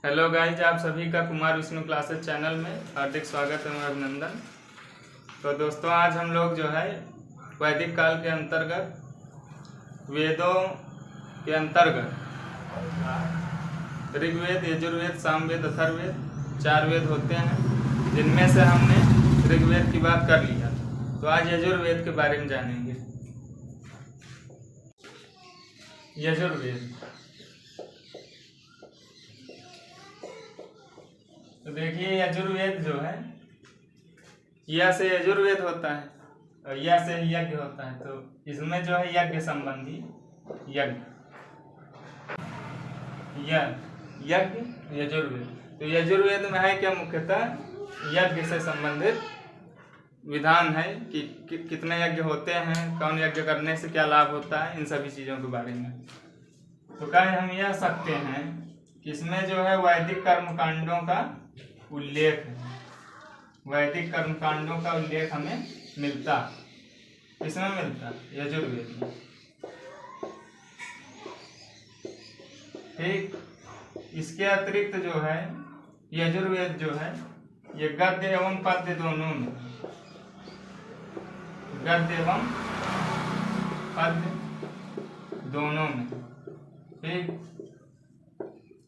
Hello guys, आप सभी का कुमार विष्णु क्लासेस चैनल में हार्दिक स्वागत है और अभिनंदन। तो दोस्तों, आज हम लोग जो है वैदिक काल के अंतर्गत वेदों के अंतर्गत ऋग्वेद, यजुर्वेद, सामवेद, अथर्ववेद 4 वेद होते हैं, जिनमें से हमने ऋग्वेद की बात कर लिया। तो आज यजुर्वेद के बारे में जानेंगे। यजुर्वेद, तो देखिए यजुर्वेद जो है या से यजुर्वेद होता है और या से यज्ञ होता है। तो इसमें जो है यज्ञ संबंधी यज्ञ यजुर्वेद। तो यजुर्वेद में है क्या, मुख्यतः यज्ञ से संबंधित विधान है कि कितने यज्ञ होते हैं, कौन यज्ञ करने से क्या लाभ होता है, इन सभी चीज़ों के बारे में। तो क्या हम यह सकते हैं कि इसमें जो है वैदिक कर्मकांडों का उल्लेख है, वैदिक कर्मकांडों का उल्लेख हमें मिलता। किसमें मिलता? यजुर्वेद में। ठीक, इसके अतिरिक्त जो है यजुर्वेद जो है ये गद्य एवं पद्य दोनों में, गद्य एवं पद्य दोनों में। ठीक,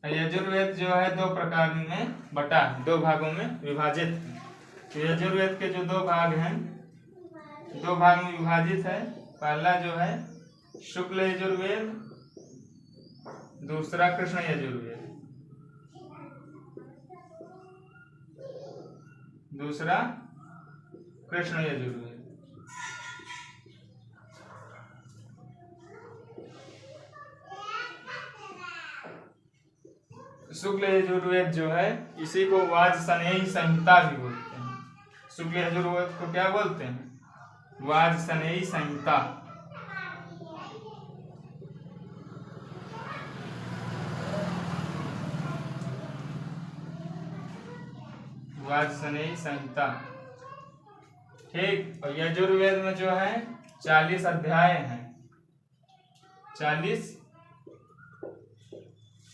यजुर्वेद जो है 2 प्रकार में बटा है, 2 भागों में विभाजित है। तो यजुर्वेद के जो 2 भाग हैं, 2 भाग में विभाजित है। पहला जो है शुक्ल यजुर्वेद, दूसरा कृष्ण यजुर्वेद। दूसरा कृष्ण यजुर्वेद। शुक्ल यजुर्वेद जो है इसी को वाजसनेयी संहिता भी बोलते हैं। शुक्ल यजुर्वेद को क्या बोलते हैं? वाजसनेयी संहिता। वाजसनेयी संहिता। ठीक, और यजुर्वेद में जो है 40 अध्याय हैं, 40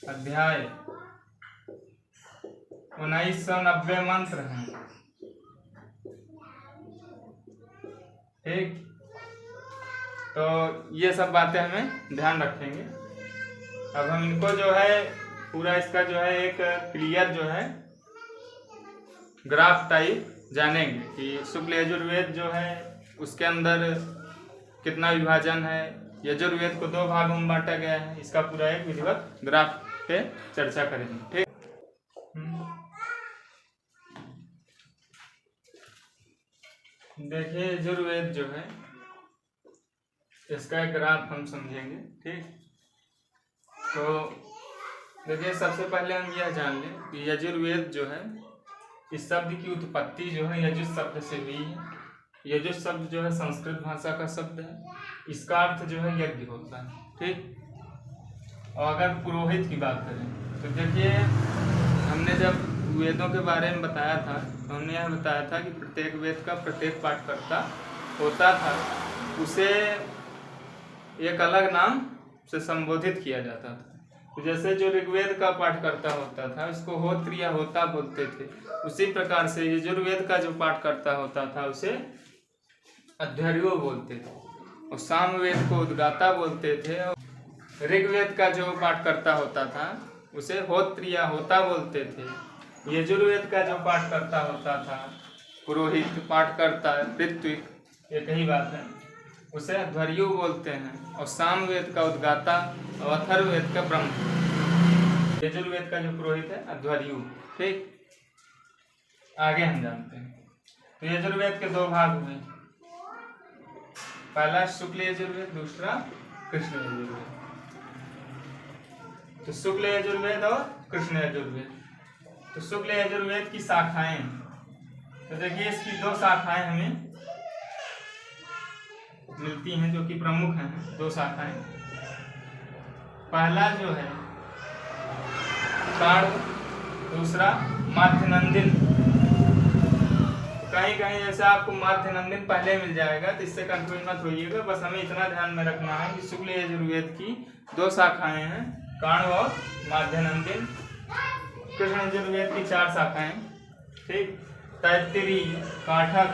अध्याय, 1990 मंत्र हैं। ठीक, तो ये सब बातें हमें ध्यान रखेंगे। अब हम इनको जो है पूरा इसका जो है एक क्लियर जो है ग्राफ टाइप जानेंगे कि शुक्ल यजुर्वेद जो है उसके अंदर कितना विभाजन है। यजुर्वेद को 2 भागों में बांटा गया है, इसका पूरा एक विधिवत ग्राफ पे चर्चा करेंगे। ठीक, देखिए यजुर्वेद जो है इसका एक ग्राफ हम समझेंगे। ठीक, तो देखिए सबसे पहले हम यह जान लें कि यजुर्वेद जो है इस शब्द की उत्पत्ति जो है यजुस् शब्द से हुई है। यजुस् शब्द जो है संस्कृत भाषा का शब्द है, इसका अर्थ जो है यज्ञ होता है। ठीक, और अगर पुरोहित की बात करें तो देखिए हमने जब वेदों के बारे में बताया था तो हमने यह बताया था कि प्रत्येक वेद का प्रत्येक पाठकर्ता होता था, उसे एक अलग नाम से संबोधित किया जाता था। तो जैसे जो ऋग्वेद का पाठकर्ता होता था उसको होत्र या होता बोलते थे, उसी प्रकार से यजुर्वेद का जो पाठकर्ता होता था उसे अध्वर्यो बोलते थे, और सामवेद को उद्गाता बोलते थे। और ऋग्वेद का जो पाठकर्ता होता था उसे होत्र या होता बोलते थे। यजुर्वेद का जो पाठकर्ता होता था, पुरोहित, पाठकर्ता, ऋत्विक, एक ही बात है, उसे अध्वर्यो बोलते हैं। और सामवेद का उद्गाता और अथर्ववेद का ब्रह्म। यजुर्वेद का जो पुरोहित है अध्वर्यो। ठीक, आगे हम जानते हैं। तो यजुर्वेद के 2 भाग हुए, पहला शुक्ल यजुर्वेद, दूसरा कृष्ण यजुर्वेद। तो शुक्ल यजुर्वेद और कृष्ण यजुर्वेद। तो शुक्ल यजुर्वेद की शाखाएं, तो देखिए इसकी 2 शाखाएं हमें मिलती हैं जो कि प्रमुख हैं। 2 शाखाएं, पहला जो है ताड़, दूसरा माध्यनंदिन। कहीं कहीं जैसे आपको माध्यनंदिन पहले मिल जाएगा, तो इससे कंफ्यूज मत होइएगा। बस हमें इतना ध्यान में रखना है कि शुक्ल यजुर्वेद की 2 शाखाएं हैं, काण्व और माध्यनंदिन। कृष्ण यजुर्वेद की 4 शाखाएं, ठीक। तैत्तिरीय, काठक,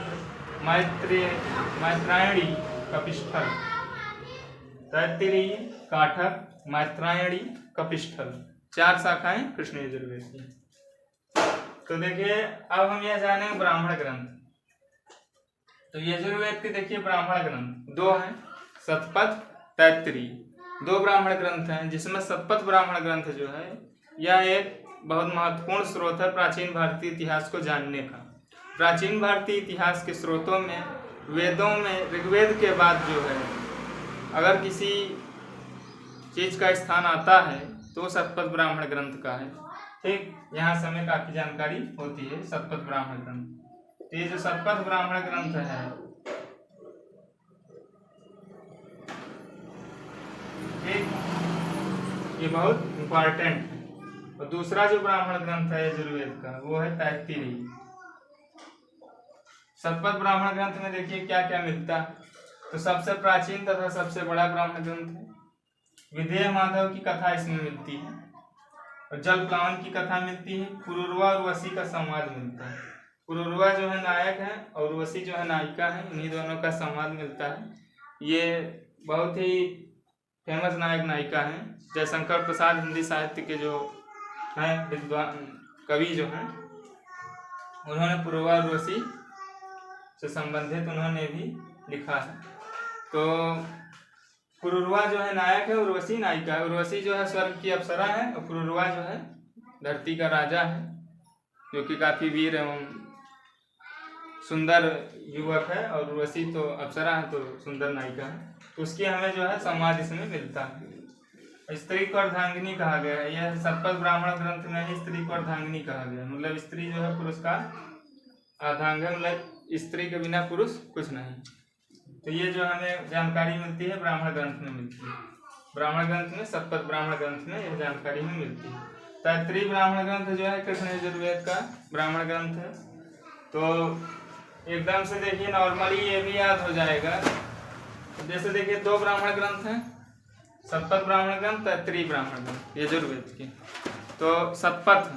मैत्रायणी, कपिस्थल। तैत्तिरीय, काठक, मैत्रायणी, कपिस्थल, 4 शाखाएं कृष्ण यजुर्वेद की। तो देखिए अब हम यह जानेंगे ब्राह्मण ग्रंथ। तो यजुर्वेद के देखिए ब्राह्मण ग्रंथ 2 हैं, शतपथ, तैत्तिरीय। 2 ब्राह्मण ग्रंथ हैं, जिसमें शतपथ ब्राह्मण ग्रंथ जो है यह एक बहुत महत्वपूर्ण स्रोत है प्राचीन भारतीय इतिहास को जानने का। प्राचीन भारतीय इतिहास के स्रोतों में, वेदों में ऋग्वेद के बाद जो है अगर किसी चीज का स्थान आता है तो शतपथ ब्राह्मण ग्रंथ का है, ठीक। यहाँ से हमें काफी जानकारी होती है शतपथ ब्राह्मण ग्रंथ। तो ये जो शतपथ ब्राह्मण ग्रंथ है, ठीक, ये बहुत इंपॉर्टेंट है। और दूसरा जो ब्राह्मण ग्रंथ है यजुर्वेद का वो है तैत्तिरीय। शतपथ ब्राह्मण ग्रंथ में देखिए क्या क्या मिलता है। तो सबसे प्राचीन तथा सबसे बड़ा ब्राह्मण ग्रंथ है। विदेह माधव की कथा इसमें मिलती है, और जल प्लावन की कथा मिलती है। पुरुरवा और उर्वशी का संवाद मिलता है। पुरुरवा जो है नायक है और उर्वशी जो है नायिका है, इन्हीं दोनों का संवाद मिलता है। ये बहुत ही फेमस नायक नायिका हैं। जयशंकर प्रसाद हिंदी साहित्य के जो हैं विद्वान कवि जो हैं, उन्होंने पुरुरवा और उर्वशी से संबंधित उन्होंने भी लिखा है। तो पुरुरवा जो है नायक है, उर्वशी नायिका है। उर्वशी जो है स्वर्ग की अप्सरा है और पुरुरवा जो है धरती का राजा है, जो कि काफी वीर एवं सुंदर युवक है। और उर्वशी तो अप्सरा है, तो सुंदर नायिका है। तो उसकी हमें जो है संवाद इसमें मिलता है। स्त्री को अर्धांगिनी कहा गया है। यह शतपथ ब्राह्मण ग्रंथ में ही स्त्री को अर्धांगिनी कहा गया है। मतलब स्त्री जो है पुरुष का अर्धांग है, मतलब स्त्री के बिना पुरुष कुछ नहीं। तो ये जो हमें जानकारी मिलती है ब्राह्मण ग्रंथ में मिलती है। ब्राह्मण ग्रंथ में, शतपथ ब्राह्मण ग्रंथ में यह जानकारी हमें मिलती है। तैत्तिरीय ब्राह्मण ग्रंथ जो है कृष्ण यजुर्वेद का ब्राह्मण ग्रंथ है। तो एकदम से देखिए नॉर्मली ये भी याद हो जाएगा। जैसे देखिए 2 ब्राह्मण ग्रंथ हैं, शतपथ ब्राह्मण ग्रंथ, तैत्तिरीय ब्राह्मण ग्रंथ यजुर्वेद के। तो शतपथ,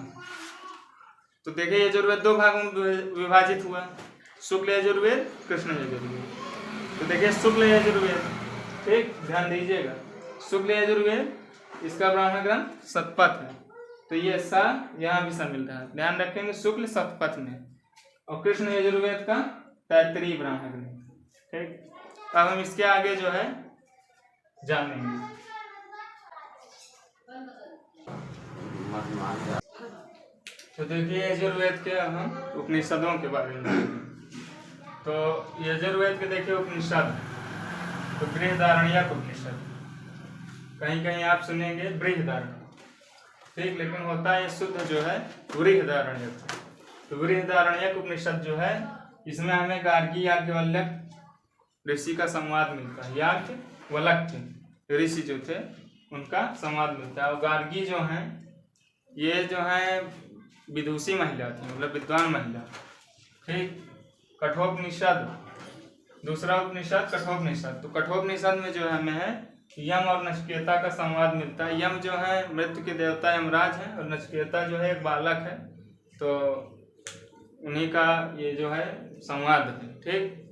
तो देखिए यजुर्वेद 2 भागों में विभाजित हुआ, शुक्ल यजुर्वेद, कृष्ण यजुर्वेद। तो देखिए शुक्ल यजुर्वेद, ठीक, ध्यान दीजिएगा, शुक्ल यजुर्वेद इसका ब्राह्मण ग्रंथ शतपथ है। तो ये सा यहाँ भी शामिल रहा, ध्यान रखेंगे शुक्ल शतपथ में। और कृष्ण यजुर्वेद का तैत्तिरीय ब्राह्मण ग्रंथ, ठीक। अब हम इसके आगे जो है जानेंगे। तो देखिए यजुर्वेद के अब हम उपनिषदों के बारे में जानेंगे। तो यजुर्वेद के देखिए उपनिषद, तो बृहदारण्यक उपनिषद, कहीं कहीं आप सुनेंगे बृहदारण्यक, ठीक, लेकिन होता है शुद्ध जो है बृहदारण्यक। तो बृहदारण्यक उपनिषद जो है, इसमें हमें गार्गी याज्ञवल्क्य ऋषि का संवाद मिलता है। याज्ञवल्क्य ऋषि जो थे उनका संवाद मिलता है। और गार्गी जो हैं ये जो है विदुषी महिला थी, मतलब विद्वान महिला, ठीक। कठोपनिषद, दूसरा उपनिषद कठोपनिषद। तो कठोपनिषद में जो है हमें है यम और नचिकेता का संवाद मिलता है। यम जो है मृत्यु के देवता यमराज हैं, और नचिकेता जो है एक बालक है, तो उन्हीं का ये जो है संवाद है, ठीक।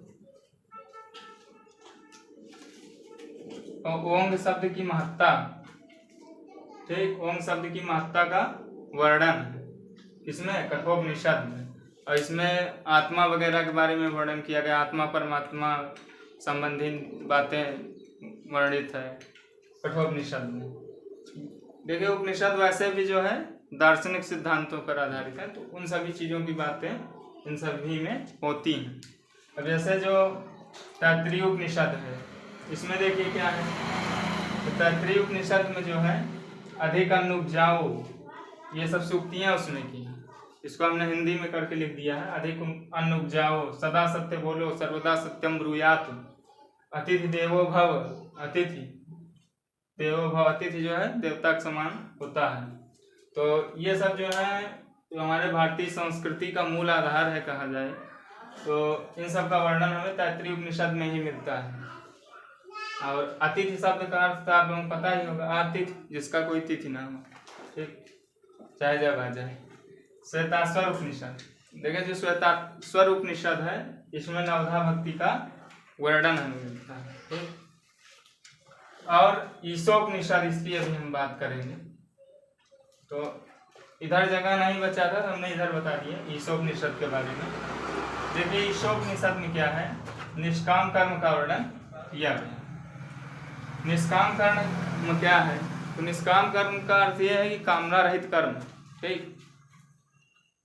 और ओंग शब्द की महत्ता, ठीक, ओंग शब्द की महत्ता का वर्णन है इसमें कठोपनिषद में। और इसमें आत्मा वगैरह के बारे में वर्णन किया गया, आत्मा परमात्मा संबंधी बातें वर्णित है कठोपनिषद में। देखिए उपनिषद वैसे भी जो है दार्शनिक सिद्धांतों पर आधारित है, तो उन सभी चीज़ों की बातें इन सभी में होती हैं। अब जैसे जो तैत्तिरीय उपनिषद है, इसमें देखिए क्या है। तो तैत्तिरीय उपनिषद में जो है अधिक अन्न उपजाओ, ये सब सूक्तियाँ उसमें की हैं। इसको हमने हिंदी में करके लिख दिया है। अधिक अन्न उपजाओ, सदा सत्य बोलो, सर्वदा सत्यम ब्रूयात, अतिथि देवो भव, अतिथि देवो भव, अतिथि जो है देवता के समान होता है। तो ये सब जो है जो हमारे भारतीय संस्कृति का मूल आधार है कहा जाए, तो इन सब का वर्णन हमें तैत्तिरीय उपनिषद में ही मिलता है। और अतिथि शब्द का अर्थ तो आप लोगों को पता ही होगा, आतिथ्य जिसका कोई तिथि ना हो, ठीक, चाहे जब आ जाए। श्वेताश्वर उपनिषद, देखिए जो श्वेताश्वर उपनिषद है इसमें नवधा भक्ति का वर्णन हमें मिलता है, ठीक। और ईशोपनिषद, इसकी अभी हम बात करेंगे। तो इधर जगह नहीं बचा था तो हमने इधर बता दिया ईशोपनिषद के बारे में। देखिए ईशोपनिषद में क्या है, निष्काम कर्म का वर्णन किया गया। निष्काम कर्म क्या है, तो निष्काम कर्म का अर्थ यह है कि कामना रहित कर्म, ठीक।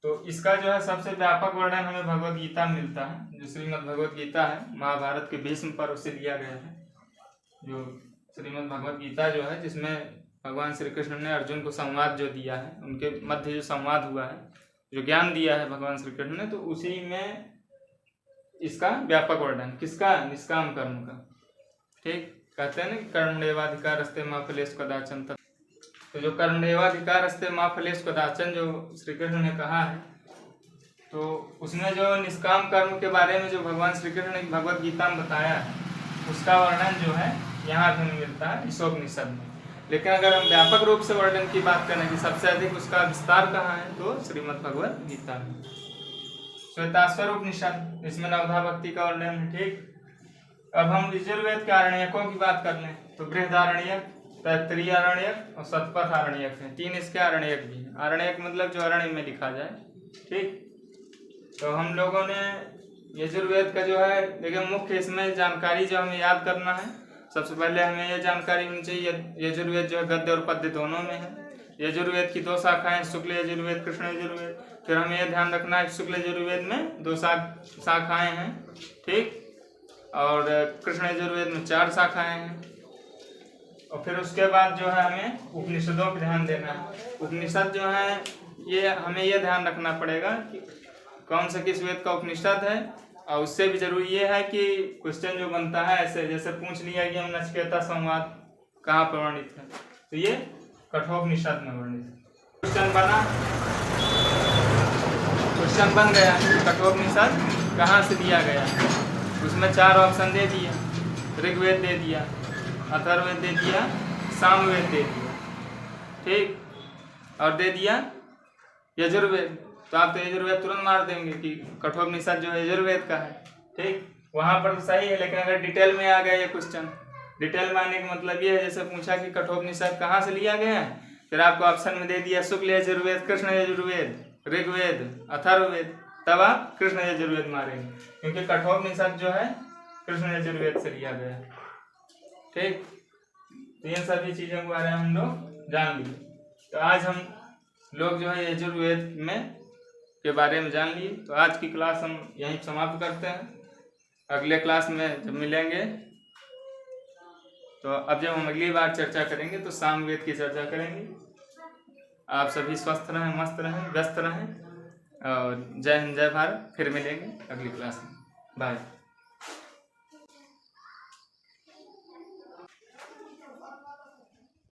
तो इसका जो है सबसे व्यापक वर्णन हमें भगवत गीता में मिलता है, जो श्रीमद् भगवत गीता है, महाभारत के भीष्म पर्व से दिया गया है। जो श्रीमद् भगवत गीता जो है, जिसमें भगवान श्री कृष्ण ने अर्जुन को संवाद जो दिया है, उनके मध्य जो संवाद हुआ है, जो ज्ञान दिया है भगवान श्री कृष्ण ने, तो उसी में इसका व्यापक वर्णन, किसका, निष्काम कर्म का, ठीक। कहते हैं ना कि कर्मण्येवाधिकार अस्ते मा फलेषु कदाचन। तो जो कर्मण्येवाधिकार अस्ते मा फलेषु कदाचन जो श्री कृष्ण ने कहा है, तो उसमें जो निष्काम कर्म के बारे में जो भगवान श्री कृष्ण ने भगवत गीता में बताया है, उसका वर्णन जो है यहाँ हमें मिलता है ईशोपनिषद में। लेकिन अगर हम व्यापक रूप से वर्णन की बात करें कि सबसे अधिक उसका विस्तार कहाँ है, तो श्रीमद् भगवत गीता में। श्वेताश्वर उपनिषद, इसमें नवधा भक्ति का वर्णन है, ठीक। अब हम यजुर्वेद के आरण्यकों की बात कर लें तो बृहदारण्यक, तैत्तिरीय आरण्यक और शतपथ आरण्यक है, 3 इसके आरण्यक भी हैं। आरण्यक मतलब जो अरण्य में लिखा जाए, ठीक। तो हम लोगों ने यजुर्वेद का जो है, देखिए मुख्य इसमें जानकारी जो हमें याद करना है, सबसे पहले हमें यह जानकारी होनी चाहिए यजुर्वेद जो है गद्य और पद्य दोनों में है। यजुर्वेद की 2 शाखाएं, शुक्ल यजुर्वेद, कृष्ण यजुर्वेद। फिर हमें यह ध्यान रखना है शुक्ल यजुर्वेद में 2 शाखाएं हैं, ठीक। और कृष्ण यजुर्वेद में 4 शाखाएं हैं। और फिर उसके बाद जो है हमें उपनिषदों पर ध्यान देना है। उपनिषद जो है ये हमें यह ध्यान रखना पड़ेगा कि कौन सा किस वेद का उपनिषद है। और उससे भी जरूरी ये है कि क्वेश्चन जो बनता है ऐसे, जैसे पूछ लिया कि हम नचिकेता संवाद कहाँ पर वर्णित है, तो ये कठोपनिषद में वर्णित है। क्वेश्चन बन गया कठोपनिषद कहाँ से दिया गया, उसमें 4 ऑप्शन दे दिए, ऋग्वेद दे दिया, अथर्ववेद दे दिया, सामवेद दे दिया, ठीक। और दे दिया यजुर्वेद। तो आप तो यजुर्वेद तुरंत मार देंगे कि कठोपनिषद जो है यजुर्वेद का है, ठीक। वहाँ पर तो सही है, लेकिन अगर डिटेल में आ गया ये क्वेश्चन, डिटेल में आने का मतलब ये है, जैसे पूछा कि कठोपनिषद कहाँ से लिया गया है, फिर आपको ऑप्शन में दे दिया शुक्ल यजुर्वेद, कृष्ण यजुर्वेद, ऋग्वेद, अथर्ववेद, तब आप कृष्ण यजुर्वेद मारेंगे, क्योंकि कठोपनिषद जो है कृष्ण यजुर्वेद से लिया गया, ठीक। तो इन सभी चीज़ों के बारे में हम लोग जान लिए। तो आज हम लोग जो है यजुर्वेद में के बारे में जान लिए। तो आज की क्लास हम यहीं समाप्त करते हैं। अगले क्लास में जब मिलेंगे तो अब जब हम अगली बार चर्चा करेंगे तो सामवेद की चर्चा करेंगे। आप सभी स्वस्थ रहें, मस्त रहें, व्यस्त रहें और जय हिंद जय भारत। फिर मिलेंगे अगली क्लास में। बाय।